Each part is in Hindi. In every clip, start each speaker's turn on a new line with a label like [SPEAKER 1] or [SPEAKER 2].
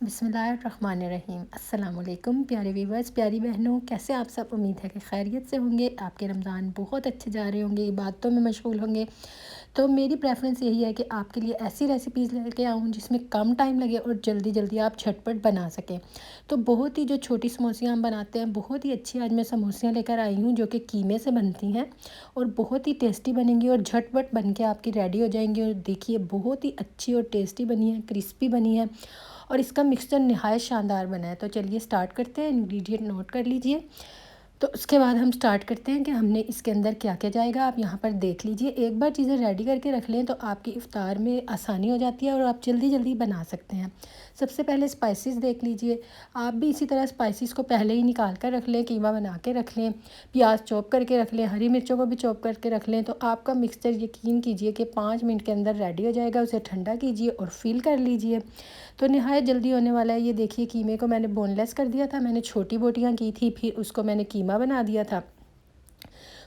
[SPEAKER 1] बिस्मिल्लाहिर्रहमानिर्रहीम। अस्सलाम वालेकुम प्यारे व्यूवर्स, प्यारी बहनों, कैसे आप सब। उम्मीद है कि खैरियत से होंगे। आपके रमज़ान बहुत अच्छे जा रहे होंगे, इबादतों में मशगूल होंगे। तो मेरी प्रेफरेंस यही है कि आपके लिए ऐसी रेसिपीज़ लेके आऊँ जिसमें कम टाइम लगे और जल्दी जल्दी आप झटपट बना सकें। तो बहुत ही जो छोटी समोसियाँ हम बनाते हैं, बहुत ही अच्छी आज मैं समोसियाँ लेकर आई हूँ जो कि कीमे से बनती हैं और बहुत ही टेस्टी बनेंगी और झटपट बन के आपकी रेडी हो जाएंगी। और देखिए बहुत ही अच्छी और टेस्टी बनी है, क्रिस्पी बनी है और इसका मिक्सचर नहायत शानदार बना है। तो चलिए स्टार्ट करते हैं। इंग्रेडिएंट नोट कर लीजिए। तो उसके बाद हम स्टार्ट करते हैं कि हमने इसके अंदर क्या क्या जाएगा। आप यहाँ पर देख लीजिए, एक बार चीज़ें रेडी करके रख लें तो आपकी इफ़्तार में आसानी हो जाती है और आप जल्दी जल्दी बना सकते हैं। सबसे पहले स्पाइसेस देख लीजिए। आप भी इसी तरह स्पाइसेस को पहले ही निकाल कर रख लें, कीमा बना के रख लें, प्याज चॉप करके रख लें, हरी मिर्चों को भी चॉप करके रख लें। तो आपका मिक्सचर यकीन कीजिए कि 5 मिनट के अंदर रेडी हो जाएगा। उसे ठंडा कीजिए और फिल कर लीजिए। तो नहायत जल्दी होने वाला है। ये देखिए, कीमे को मैंने बोनलेस कर दिया था, मैंने छोटी बोटियाँ की थी, फिर उसको मैंने कीमा बना दिया था।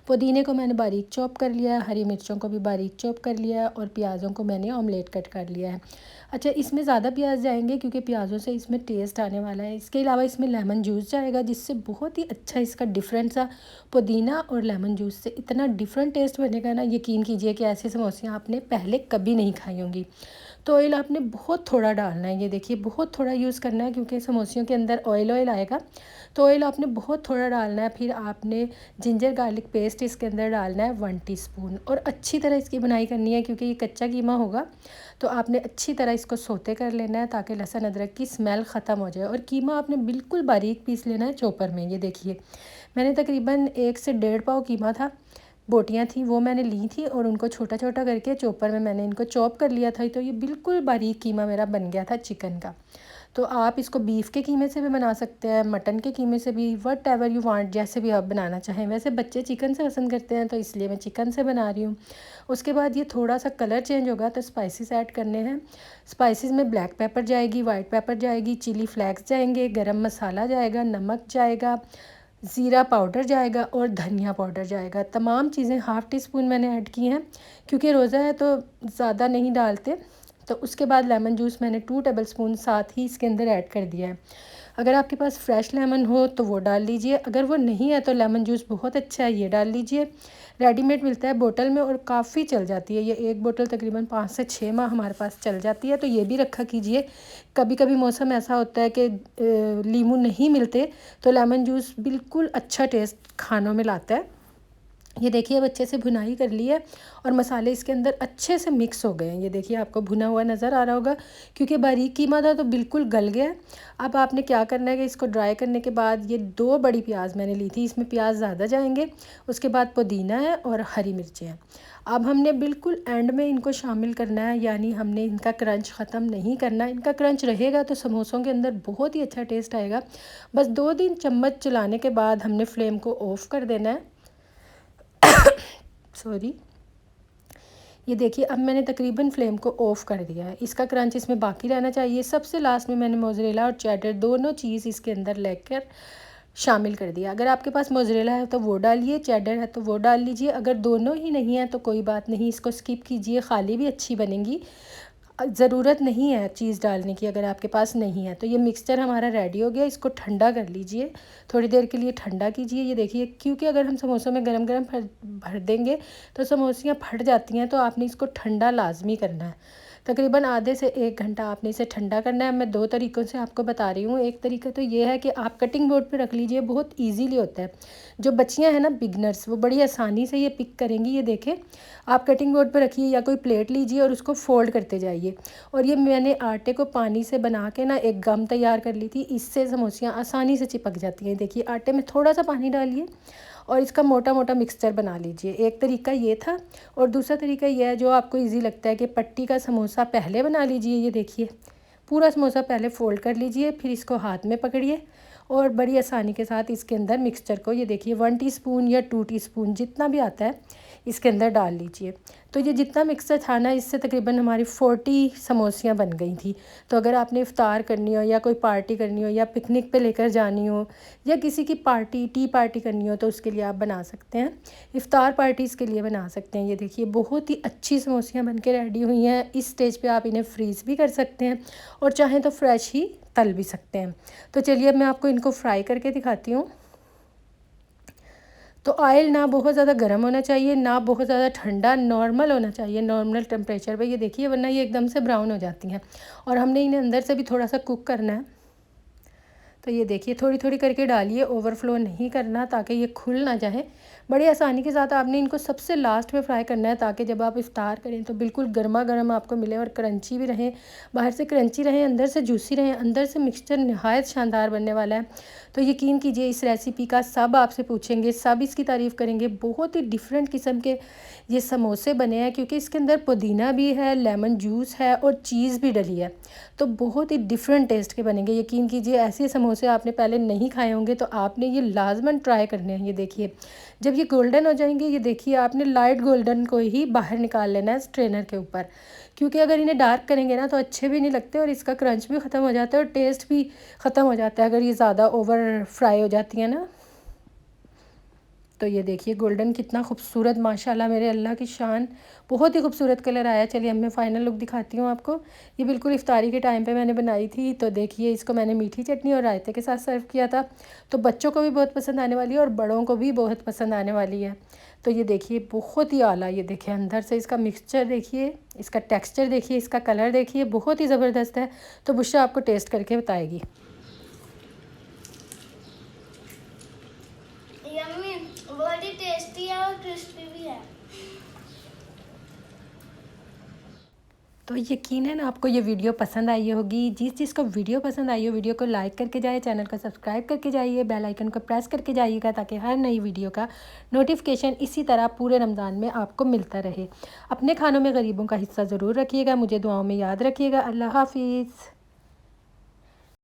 [SPEAKER 1] पुदीने को मैंने बारीक चॉप कर लिया है, हरी मिर्चों को भी बारीक चॉप कर लिया है और प्याज़ों को मैंने ऑमलेट कट कर लिया है। अच्छा, इसमें ज़्यादा प्याज जाएंगे क्योंकि प्याज़ों से इसमें टेस्ट आने वाला है। इसके अलावा इसमें लेमन जूस जाएगा जिससे बहुत ही अच्छा इसका डिफरेंट सा पुदीना और लेमन जूस से इतना डिफरेंट टेस्ट बनेगा ना, यकीन कीजिए कि ऐसी समोसियाँ आपने पहले कभी नहीं खाई होंगी। तो ऑयल आपने बहुत थोड़ा डालना है। ये देखिए, बहुत थोड़ा यूज़ करना है क्योंकि समोसियों के अंदर ऑयल ऑयल आएगा। तो ऑयल आपने बहुत थोड़ा डालना है। फिर आपने जिंजर गार्लिक पेस्ट इसके अंदर डालना है 1 टीस्पून और अच्छी तरह इसकी बुनाई करनी है क्योंकि ये कच्चा कीमा होगा। तो आपने अच्छी तरह इसको सोते कर लेना है ताकि लहसुन अदरक की स्मेल ख़त्म हो जाए। और कीमा आपने बिल्कुल बारीक पीस लेना है चॉपर में। ये देखिए, मैंने तकरीबन 1 से 1.5 पाव कीमा था, बोटियाँ थी, वो मैंने ली थी और उनको छोटा छोटा करके चॉपर में मैंने इनको चॉप कर लिया था। तो ये बिल्कुल बारीक कीमा मेरा बन गया था चिकन का। तो आप इसको बीफ के कीमे से भी बना सकते हैं, मटन के कीमे से भी, वट एवर यू वांट, जैसे भी आप बनाना चाहें। वैसे बच्चे चिकन से पसंद करते हैं तो इसलिए मैं चिकन से बना रही हूँ। उसके बाद ये थोड़ा सा कलर चेंज होगा तो स्पाइसेस ऐड करने हैं। स्पाइसेस में ब्लैक पेपर जाएगी, वाइट पेपर जाएगी, चिली फ्लेक्स जाएंगे, गरम मसाला जाएगा, नमक जाएगा, ज़ीरा पाउडर जाएगा और धनिया पाउडर जाएगा। तमाम चीज़ें 1/2 टीस्पून मैंने ऐड की हैं क्योंकि रोज़ा है तो ज़्यादा नहीं डालते। तो उसके बाद लेमन जूस मैंने 2 टेबलस्पून साथ ही इसके अंदर ऐड कर दिया है। अगर आपके पास फ्रेश लेमन हो तो वो डाल लीजिए, अगर वो नहीं है तो लेमन जूस बहुत अच्छा है, ये डाल लीजिए। रेडीमेड मिलता है बोतल में और काफ़ी चल जाती है। ये एक बोतल तकरीबन 5 से 6 माह हमारे पास चल जाती है। तो ये भी रखा कीजिए। कभी कभी मौसम ऐसा होता है कि लीमू नहीं मिलते तो लेमन जूस बिल्कुल अच्छा टेस्ट खानों में लाता है। ये देखिए, अब अच्छे से भुनाई कर ली है और मसाले इसके अंदर अच्छे से मिक्स हो गए हैं। ये देखिए, आपको भुना हुआ नज़र आ रहा होगा क्योंकि बारीक कीमा था तो बिल्कुल गल गया है। अब आपने क्या करना है कि इसको ड्राई करने के बाद ये 2 बड़ी प्याज मैंने ली थी, इसमें प्याज ज़्यादा जाएंगे। उसके बाद पुदीना है और हरी मिर्चें हैं। अब हमने बिल्कुल एंड में इनको शामिल करना है, यानी हमने इनका क्रंच ख़त्म नहीं करना। इनका क्रंच रहेगा तो समोसों के अंदर बहुत ही अच्छा टेस्ट आएगा। बस 2-3 चम्मच चलाने के बाद हमने फ्लेम को ऑफ़ कर देना है। सॉरी, ये देखिए, अब मैंने तकरीबन फ्लेम को ऑफ़ कर दिया है। इसका क्रंच इसमें बाकी रहना चाहिए। सबसे लास्ट में मैंने मोज़रेला और चेडर दोनों चीज़ इसके अंदर लेकर शामिल कर दिया। अगर आपके पास मोज़रेला है तो वो डालिए, चेडर है तो वो डाल लीजिए। अगर दोनों ही नहीं है तो कोई बात नहीं, इसको स्किप कीजिए, खाली भी अच्छी बनेंगी। ज़रूरत नहीं है चीज़ डालने की अगर आपके पास नहीं है। तो ये मिक्सचर हमारा रेडी हो गया। इसको ठंडा कर लीजिए, थोड़ी देर के लिए ठंडा कीजिए। ये देखिए, क्योंकि अगर हम समोसों में गरम गरम भर देंगे तो समोसियाँ फट जाती हैं। तो आपने इसको ठंडा लाजमी करना है। तकरीबन आधे से 1 घंटा आपने इसे ठंडा करना है। मैं 2 तरीक़ों से आपको बता रही हूँ। एक तरीका तो ये है कि आप कटिंग बोर्ड पे रख लीजिए, बहुत इजीली होता है। जो बच्चियाँ हैं ना बिगनर्स, वो बड़ी आसानी से ये पिक करेंगी। ये देखें, आप कटिंग बोर्ड पे रखिए या कोई प्लेट लीजिए और उसको फोल्ड करते जाइए। और ये मैंने आटे को पानी से बना के ना एक गम तैयार कर ली थी, इससे समोसियाँ आसानी से चिपक जाती हैं। देखिए, आटे में थोड़ा सा पानी डालिए और इसका मोटा मोटा मिक्सचर बना लीजिए। एक तरीका ये था। और दूसरा तरीका ये है जो आपको इजी लगता है कि पट्टी का समोसा पहले बना लीजिए। ये देखिए, पूरा समोसा पहले फ़ोल्ड कर लीजिए, फिर इसको हाथ में पकड़िए और बड़ी आसानी के साथ इसके अंदर मिक्सचर को, ये देखिए 1 टीस्पून या 2 टीस्पून जितना भी आता है, इसके अंदर डाल लीजिए। तो ये जितना मिक्सचर था ना, इससे तकरीबन हमारी 40 समोसियाँ बन गई थी। तो अगर आपने इफ़्तार करनी हो या कोई पार्टी करनी हो या पिकनिक पे लेकर जानी हो या किसी की पार्टी टी पार्टी करनी हो तो उसके लिए आप बना सकते हैं। इफ़्तार पार्टीज़ के लिए बना सकते हैं। ये देखिए बहुत ही अच्छी समोसियाँ बन के रेडी हुई हैं। इस स्टेज पे आप इन्हें फ्रीज़ भी कर सकते हैं और चाहें तो फ्रेश ही तल भी सकते हैं। तो चलिए अब मैं आपको इनको फ्राई करके दिखाती हूँ। तो ऑयल ना बहुत ज़्यादा गर्म होना चाहिए, ना बहुत ज़्यादा ठंडा, नॉर्मल होना चाहिए, नॉर्मल टेम्परेचर पे। ये देखिए वरना ये एकदम से ब्राउन हो जाती हैं और हमने इन्हें अंदर से भी थोड़ा सा कुक करना है। तो ये देखिए थोड़ी थोड़ी करके डालिए, ओवरफ्लो नहीं करना ताकि ये खुल ना जाए। बड़ी आसानी के साथ आपने इनको सबसे लास्ट में फ्राई करना है ताकि जब आप इफ़्तार करें तो बिल्कुल गर्मा गर्म आपको मिले और क्रंची भी रहें, बाहर से क्रंची रहें, अंदर से जूसी रहें। अंदर से मिक्सचर नहायत शानदार बनने वाला है। तो यकीन कीजिए इस रेसिपी का सब आपसे पूछेंगे, सब इसकी तारीफ़ करेंगे। बहुत ही डिफरेंट किस्म के ये समोसे बने हैं क्योंकि इसके अंदर पुदीना भी है, लेमन जूस है और चीज़ भी डली है। तो बहुत ही डिफरेंट टेस्ट के बनेंगे। यकीन कीजिए ऐसे समोसे आपने पहले नहीं खाए होंगे तो आपने ये लाजमन ट्राई करने हैं। ये देखिए जब ये गोल्डन हो जाएंगे, ये देखिए आपने लाइट गोल्डन को ही बाहर निकाल लेना है स्ट्रेनर के ऊपर, क्योंकि अगर इन्हें डार्क करेंगे ना तो अच्छे भी नहीं लगते और इसका क्रंच भी ख़त्म हो जाता है और टेस्ट भी ख़त्म हो जाता है अगर ये ज़्यादा ओवर फ्राई हो जाती है ना। तो ये देखिए गोल्डन कितना खूबसूरत, माशाल्लाह मेरे अल्लाह की शान, बहुत ही खूबसूरत कलर आया। चलिए अब मैं फ़ाइनल लुक दिखाती हूँ आपको। ये बिल्कुल इफ्तारी के टाइम पे मैंने बनाई थी। तो देखिए इसको मैंने मीठी चटनी और रायते के साथ सर्व किया था। तो बच्चों को भी बहुत पसंद आने वाली है और बड़ों को भी बहुत पसंद आने वाली है। तो ये देखिए बहुत ही आला, ये देखिए अंदर से इसका मिक्सचर देखिए, इसका टेक्स्चर देखिए, इसका कलर देखिए, बहुत ही ज़बरदस्त है। तो बुशरा आपको टेस्ट करके बताएगी।
[SPEAKER 2] यम्मी, बहुत ही टेस्टी है और क्रिस्पी भी है।
[SPEAKER 1] तो यकीनन आपको ये वीडियो पसंद आई होगी। जिस जिसको वीडियो पसंद आई हो वीडियो को लाइक करके जाइए, चैनल को सब्सक्राइब करके जाइए, बेल आइकन को प्रेस करके जाइएगा ताकि हर नई वीडियो का नोटिफिकेशन इसी तरह पूरे रमज़ान में आपको मिलता रहे। अपने खानों में गरीबों का हिस्सा ज़रूर रखिएगा, मुझे दुआओं में याद रखिएगा। अल्लाह हाफिज़।